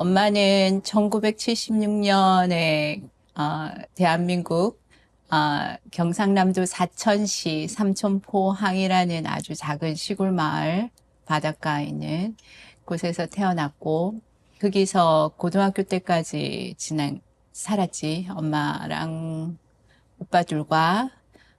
엄마는 1976년에 대한민국 경상남도 사천시 삼천포항이라는 아주 작은 시골 마을 바닷가에 있는 곳에서 태어났고 거기서 고등학교 때까지 살았지. 엄마랑 오빠들과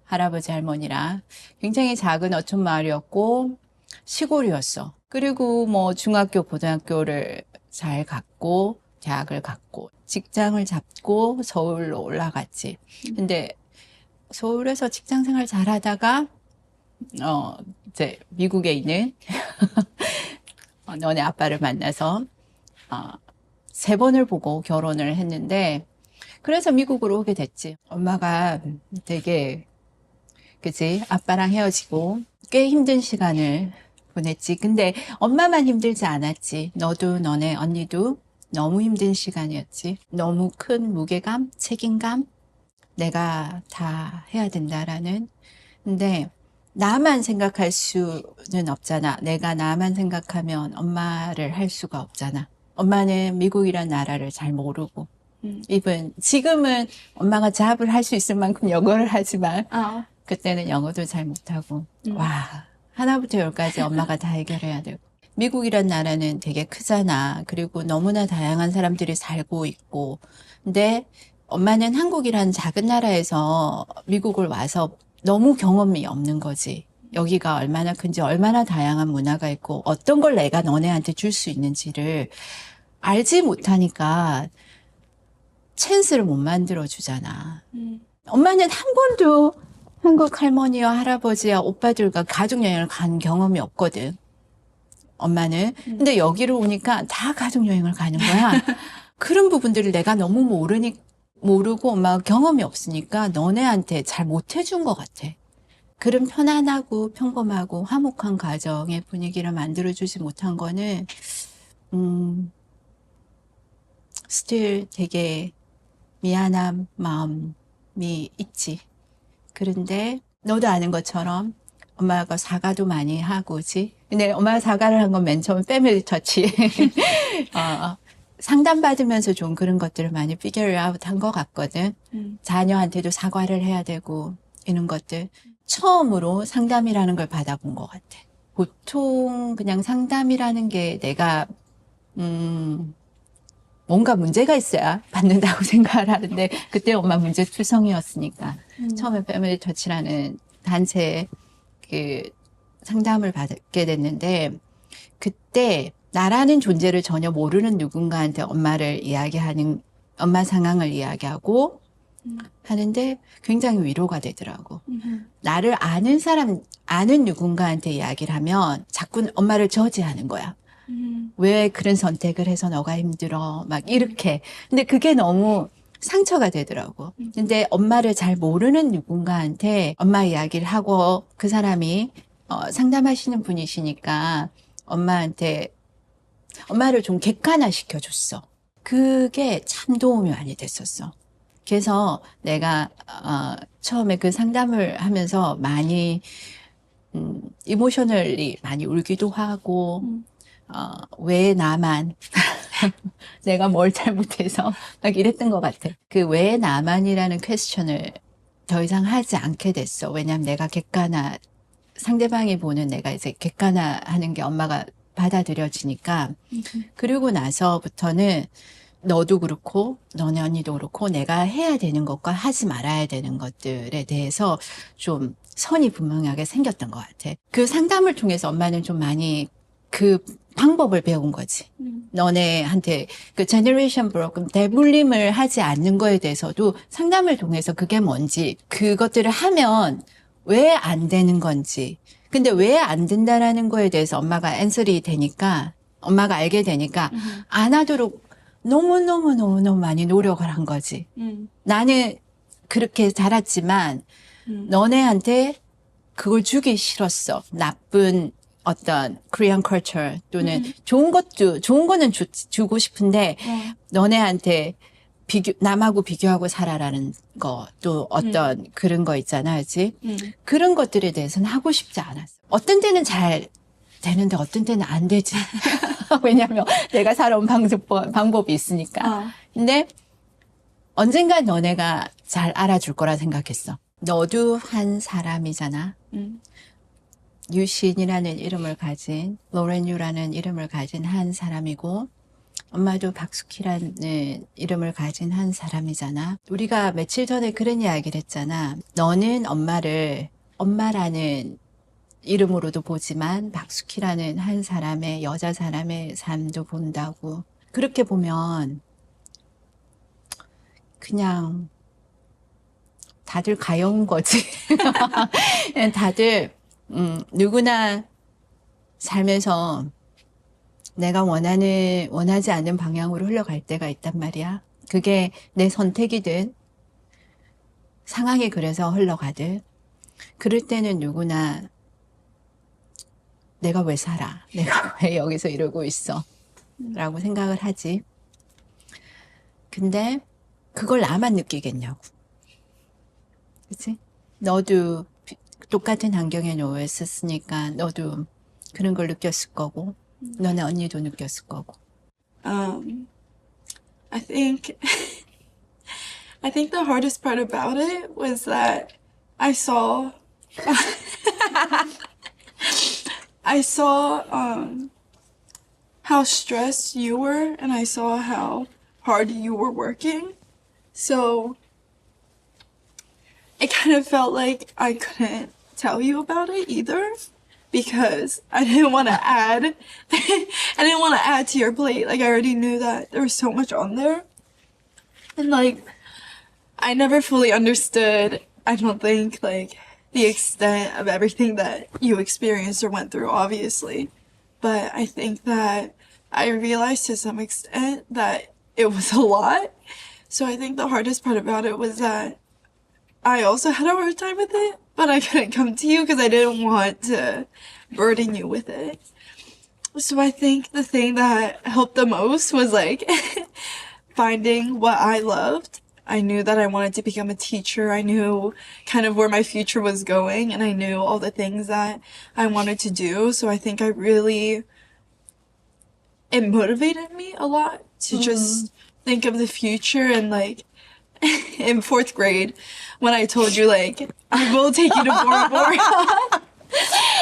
할아버지 할머니랑 굉장히 작은 어촌 마을이었고 시골이었어. 그리고 뭐 중학교 고등학교를 잘 갔고 대학을 갔고 직장을 잡고 서울로 올라갔지. 근데 서울에서 직장 생활 잘 하다가 이제 미국에 있는 너네 아빠를 만나서 3번을 보고 결혼을 했는데 그래서 미국으로 오게 됐지. 엄마가 되게 그치? 아빠랑 헤어지고 꽤 힘든 시간을 보냈지. 근데 엄마만 힘들지 않았지. 너도 너네 언니도 너무 힘든 시간이었지. 너무 큰 무게감, 책임감, 내가 다 해야 된다라는. 근데 나만 생각할 수는 없잖아. 내가 나만 생각하면 엄마를 할 수가 없잖아. 엄마는 미국이란 나라를 잘 모르고 이분 지금은 엄마가 잡을 할 수 있을 만큼 영어를 하지만 그때는 영어도 잘 못하고 와 하나부터 열까지 엄마가 다 해결해야 되고 미국이란 나라는 되게 크잖아. 그리고 너무나 다양한 사람들이 살고 있고 근데 엄마는 한국이란 작은 나라에서 미국을 와서 너무 경험이 없는 거지. 여기가 얼마나 큰지 얼마나 다양한 문화가 있고 어떤 걸 내가 너네한테 줄 수 있는지를 알지 못하니까 찬스를 못 만들어 주잖아. 엄마는 한 번도 한국 할머니와 할아버지와 오빠들과 가족여행을 간 경험이 없거든. 엄마는. 근데 여기로 오니까 다 가족여행을 가는 거야. 그런 부분들을 내가 너무 모르고 엄마가 경험이 없으니까 너네한테 잘 못해준 것 같아. 그런 편안하고 평범하고 화목한 가정의 분위기를 만들어주지 못한 거는 still 되게 미안한 마음이 있지. 그런데 너도 아는 것처럼 엄마가 사과도 많이 하고, 그치? 근데 엄마가 사과를 한 건 맨 처음 패밀리 터치. 상담받으면서 좀 그런 것들을 많이 figure out 한 것 같거든. 자녀한테도 사과를 해야 되고, 이런 것들. 처음으로 상담이라는 걸 받아본 것 같아. 보통 그냥 상담이라는 게 내가, 뭔가 문제가 있어야 받는다고 생각을 하는데 그때 엄마 문제투성이었으니까 처음에 패밀리 터치라는 단체에 그 상담을 받게 됐는데 그때 나라는 존재를 전혀 모르는 누군가한테 엄마 상황을 이야기하고 하는데 굉장히 위로가 되더라고. 나를 아는 누군가한테 이야기를 하면 자꾸 엄마를 저지하는 거야. 왜 그런 선택을 해서 너가 힘들어? 막 이렇게. 근데 그게 너무 상처가 되더라고. 근데 엄마를 잘 모르는 누군가한테 엄마 이야기를 하고 그 사람이 상담하시는 분이시니까 엄마를 좀 객관화시켜줬어. 그게 참 도움이 많이 됐었어. 그래서 내가 처음에 그 상담을 하면서 많이 이모셔널리 많이 울기도 하고 왜 나만 내가 뭘 잘못해서 막 이랬던 것 같아. 그 왜 나만이라는 퀘스천을 더 이상 하지 않게 됐어. 왜냐면 내가 상대방이 보는 내가 이제 객관화하는 게 엄마가 받아들여지니까. 그리고 나서부터는 너도 그렇고 너네 언니도 그렇고 내가 해야 되는 것과 하지 말아야 되는 것들에 대해서 좀 선이 분명하게 생겼던 것 같아. 그 상담을 통해서 엄마는 좀 많이 그 방법을 배운 거지. 너네한테 그 제너레이션 브로큰 대물림을 하지 않는 거에 대해서도 상담을 통해서 그게 뭔지 그것들을 하면 왜 안 되는 건지 근데 왜 안 된다라는 거에 대해서 엄마가 엄마가 알게 되니까 안 하도록 너무너무 많이 노력을 한 거지. 나는 그렇게 자랐지만 너네한테 그걸 주기 싫었어. 나쁜 어떤 코리안 컬처 또는 좋은 거는 주고 싶은데 너네한테 남하고 비교하고 살아라는 거, 또 어떤 그런 거 있잖아, 그치? 그런 것들에 대해서는 하고 싶지 않았어. 어떤 때는 잘 되는데 어떤 때는 안 되지. 왜냐면 내가 살아온 방법이 있으니까. 근데 언젠간 너네가 잘 알아줄 거라 생각했어. 너도 한 사람이잖아. 유신이라는 이름을 가진, 로렌 유라는 이름을 가진 한 사람이고, 엄마도 박숙희라는 이름을 가진 한 사람이잖아. 우리가 며칠 전에 그런 이야기를 했잖아. 너는 엄마를 엄마라는 이름으로도 보지만 박숙희라는 한 사람의, 여자 사람의 삶도 본다고. 그렇게 보면 그냥 다들 가여운 거지. 다들 누구나 삶에서 내가 원하지 않는 방향으로 흘러갈 때가 있단 말이야. 그게 내 선택이든 상황이 그래서 흘러가든 그럴 때는 누구나 내가 왜 살아? 내가 왜 여기서 이러고 있어? 라고 생각을 하지. 근데 그걸 나만 느끼겠냐고. 그치? 너도 똑같은 환경에 놓여 있었으니까 너도 그런 걸 느꼈을 거고 너네 언니도 느꼈을 거고. I think the hardest part about it was that I saw I saw how stressed you were, and I saw how hard you were working. So it kind of felt like I couldn't tell you about it either, because I didn't want to add to your plate. Like, I already knew that there was so much on there. And like, I never fully understood, I don't think, like, the extent of everything that you experienced or went through, obviously. But I think that I realized to some extent that it was a lot. So I think the hardest part about it was that I also had a hard time with it, but I couldn't come to you because I didn't want to burden you with it. So I think the thing that helped the most was like finding what I loved. I knew that I wanted to become a teacher. I knew kind of where my future was going, and I knew all the things that I wanted to do. So I think it motivated me a lot to just think of the future. And like in 4th grade, when I told you like, I will take you to Bora Bora.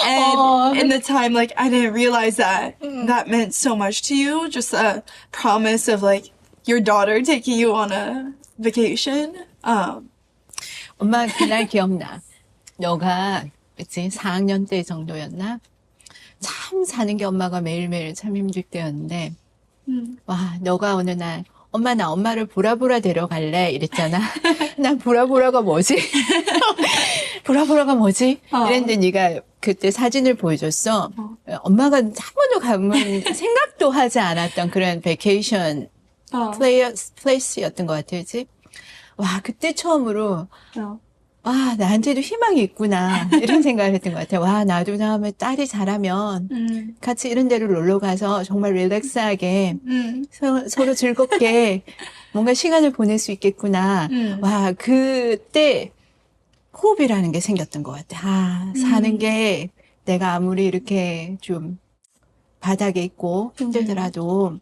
And in the time, like, I didn't realize that that meant so much to you. Just a promise of like your daughter taking you on a vacation. 엄마 그날 기억나. 너가 그치 4학년 때 정도였나? 참 사는 게 엄마가 매일매일 참 힘들 때였는데 와 너가 어느 날 엄마 나 엄마를 보라보라 데려갈래 이랬잖아. 난 보라보라가 뭐지? 보라보라가 뭐지? 이랬는데 네가 그때 사진을 보여줬어. 엄마가 한 번도 가면 생각도 하지 않았던 그런 베케이션 플레이스였던 것 같아, 그치? 와, 그때 처음으로, 와, 나한테도 희망이 있구나. 이런 생각을 했던 것 같아. 와, 나도 다음에 딸이 잘하면 같이 이런 데로 놀러 가서 정말 릴렉스하게 서로 즐겁게 뭔가 시간을 보낼 수 있겠구나. 와, 그때 호흡이라는 게 생겼던 것 같아. 아, 사는 게 내가 아무리 이렇게 좀 바닥에 있고 힘들더라도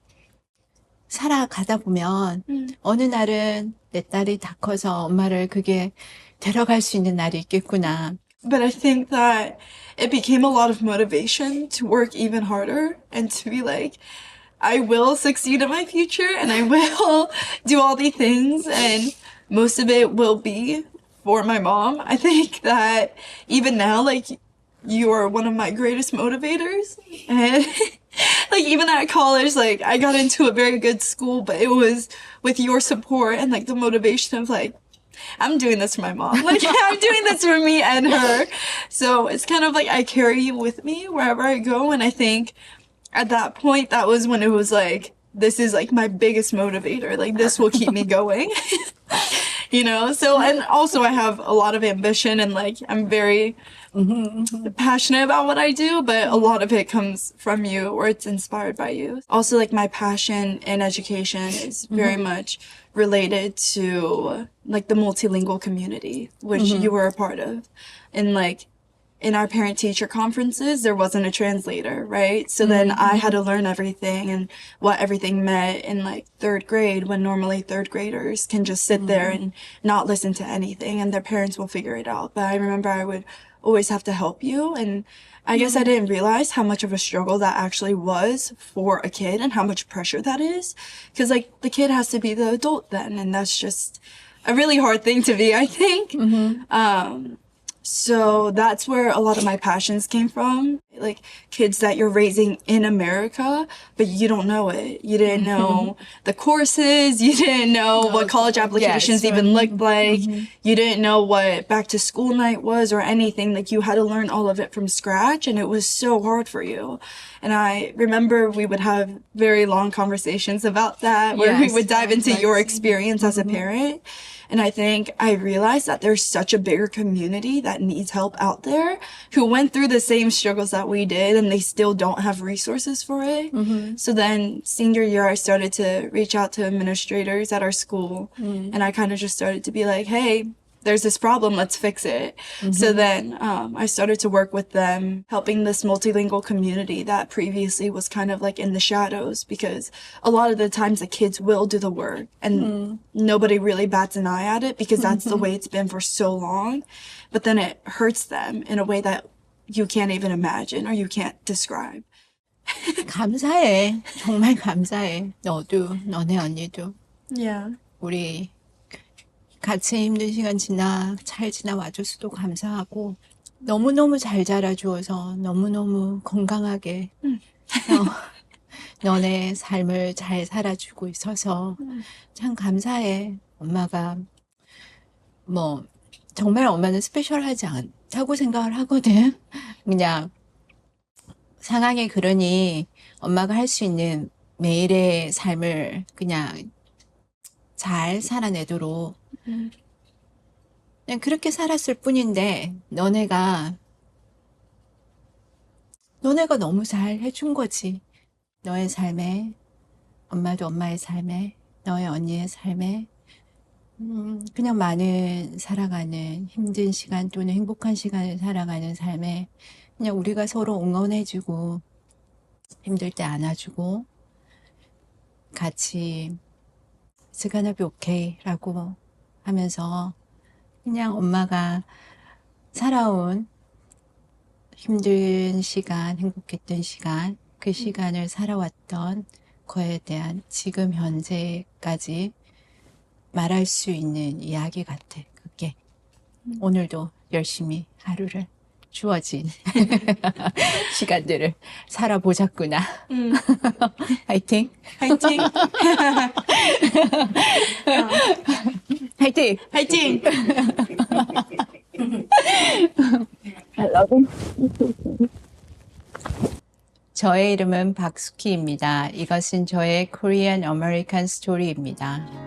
살아가다 보면 어느 날은 내 딸이 다 커서 엄마를 그게 데려갈 수 있는 날이 있겠구나. But I think that it became a lot of motivation to work even harder and to be like, I will succeed in my future and I will do all the things, and most of it will be for my mom. I think that even now, like, you are one of my greatest motivators. And like, even at college, like, I got into a very good school, but it was with your support and like the motivation of like, I'm doing this for my mom. Like, I'm doing this for me and her. So it's kind of like I carry you with me wherever I go. And I think at that point, that was when it was like, this is like my biggest motivator. Like, this will keep me going. You know? So, and also I have a lot of ambition and like, I'm very passionate about what I do, but a lot of it comes from you or it's inspired by you. Also, like, my passion in education is very much related to like the multilingual community, which you were a part of. And like, in our parent-teacher conferences, there wasn't a translator, right? So then I had to learn everything and what everything meant in like third grade, when normally third graders can just sit there and not listen to anything and their parents will figure it out. But I remember I would always have to help you. And I guess I didn't realize how much of a struggle that actually was for a kid and how much pressure that is. Because like the kid has to be the adult then, and that's just a really hard thing to be, I think. So that's where a lot of my passions came from. Like kids that you're raising in America, but you don't know it. You didn't know the courses. You didn't know what college applications even looked like. You didn't know what back to school night was or anything. Like you had to learn all of it from scratch, and it was so hard for you. And I remember we would have very long conversations about that, where we Yes, would dive into that's your right. experience as a parent. And I think I realized that there's such a bigger community that needs help out there who went through the same struggles that we did, and they still don't have resources for it. So then senior year, I started to reach out to administrators at our school, and I kind of just started to be like, hey, there's this problem, let's fix it. So then I started to work with them, helping this multilingual community that previously was kind of like in the shadows, because a lot of the times the kids will do the work and nobody really bats an eye at it because that's the way it's been for so long. But then it hurts them in a way that you can't even imagine or you can't describe. 감사해. 정말 감사해. 너도, 너네 언니도. Yeah. 우리 같이 힘든 시간 잘 지나와줘서도 감사하고, 너무너무 잘 자라주어서 너무너무 건강하게 너네 삶을 잘 살아주고 있어서 참 감사해. 엄마가 뭐 정말 엄마는 스페셜하지 않다고 생각을 하거든. 그냥 상황이 그러니 엄마가 할 수 있는 매일의 삶을 그냥 잘 살아내도록 그냥 그렇게 살았을 뿐인데, 너네가 너무 잘 해준 거지. 너의 삶에, 엄마도 엄마의 삶에, 너의 언니의 삶에, 그냥 많은 살아가는 힘든 시간 또는 행복한 시간을 살아가는 삶에 그냥 우리가 서로 응원해주고 힘들 때 안아주고 같이 It's gonna be okay 라고 하면서 그냥 엄마가 살아온 힘든 시간, 행복했던 시간, 그 시간을 살아왔던 거에 대한 지금 현재까지 말할 수 있는 이야기 같아. 그게 오늘도 열심히 하루를 주어진 시간들을 살아보자꾸나. 화이팅! 화이팅! 화이팅! 화이팅! 저의 이름은 박수키입니다. 이것은 저의 Korean American Story입니다.